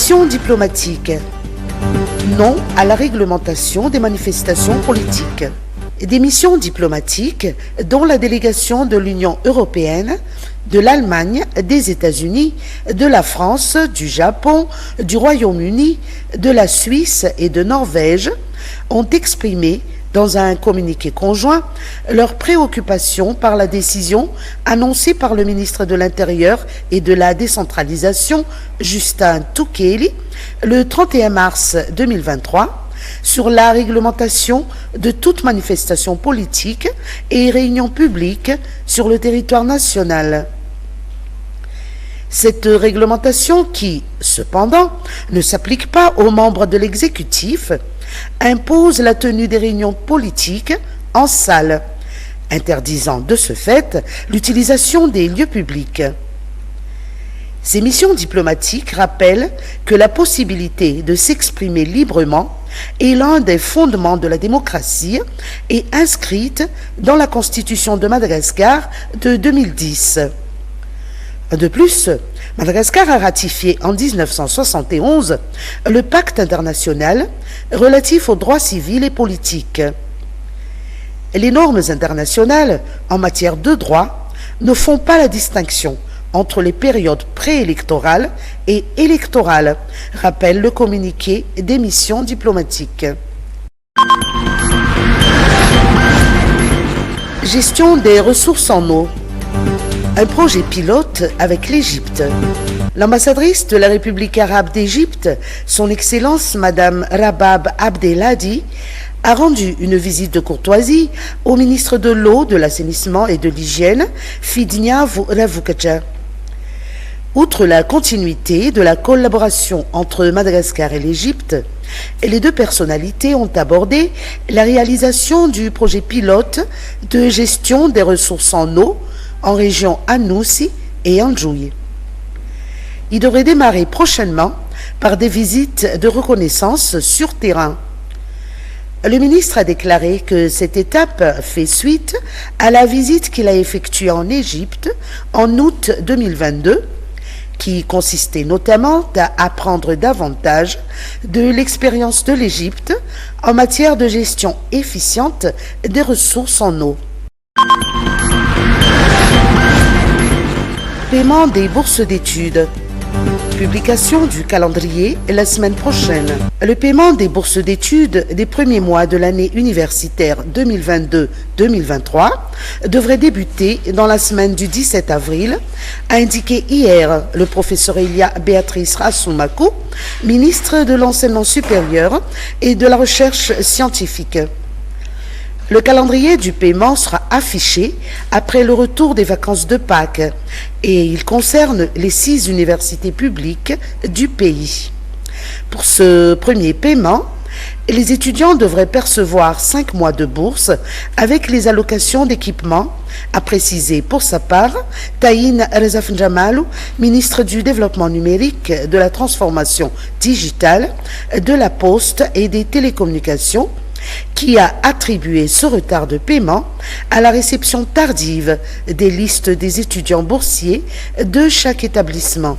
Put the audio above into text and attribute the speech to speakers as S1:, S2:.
S1: missions diplomatiques. Non à la réglementation des manifestations politiques. Des missions diplomatiques dont la délégation de l'Union européenne, de l'Allemagne, des États-Unis, de la France, du Japon, du Royaume-Uni, de la Suisse et de Norvège ont exprimé dans un communiqué conjoint leur préoccupation par la décision annoncée par le ministre de l'Intérieur et de la décentralisation, Justin Tukeli, le 31 mars 2023, sur la réglementation de toute manifestation politique et réunion publique sur le territoire national. Cette réglementation qui, cependant, ne s'applique pas aux membres de l'exécutif, impose la tenue des réunions politiques en salle, interdisant de ce fait l'utilisation des lieux publics. Ces missions diplomatiques rappellent que la possibilité de s'exprimer librement est l'un des fondements de la démocratie et inscrite dans la Constitution de Madagascar de 2010. De plus, Madagascar a ratifié en 1971 le pacte international relatif aux droits civils et politiques. Les normes internationales en matière de droit ne font pas la distinction entre les périodes préélectorales et électorales, rappelle le communiqué des missions diplomatiques. Gestion des ressources en eau. Un projet pilote avec l'Égypte. L'ambassadrice de la République arabe d'Égypte, son Excellence Madame Rabab Abdelhadi, a rendu une visite de courtoisie au ministre de l'Eau, de l'Assainissement et de l'Hygiène, Fidnia Ravukadja. Outre la continuité de la collaboration entre Madagascar et l'Égypte, les deux personnalités ont abordé la réalisation du projet pilote de gestion des ressources en eau en région Anoussi et Anjouy. Il devrait démarrer prochainement par des visites de reconnaissance sur terrain. Le ministre a déclaré que cette étape fait suite à la visite qu'il a effectuée en Égypte en août 2022, qui consistait notamment à apprendre davantage de l'expérience de l'Égypte en matière de gestion efficiente des ressources en eau. Paiement des bourses d'études. Publication du calendrier la semaine prochaine. Le paiement des bourses d'études des premiers mois de l'année universitaire 2022-2023 devrait débuter dans la semaine du 17 avril, a indiqué hier le professeur Elia Béatrice Rassoumakou, ministre de l'Enseignement supérieur et de la Recherche scientifique. Le calendrier du paiement sera affiché après le retour des vacances de Pâques et il concerne les 6 universités publiques du pays. Pour ce premier paiement, les étudiants devraient percevoir 5 mois de bourse avec les allocations d'équipement, a précisé pour sa part Taïn Rezafnjamalou, ministre du Développement numérique, de la transformation digitale, de la poste et des télécommunications, qui a attribué ce retard de paiement à la réception tardive des listes des étudiants boursiers de chaque établissement.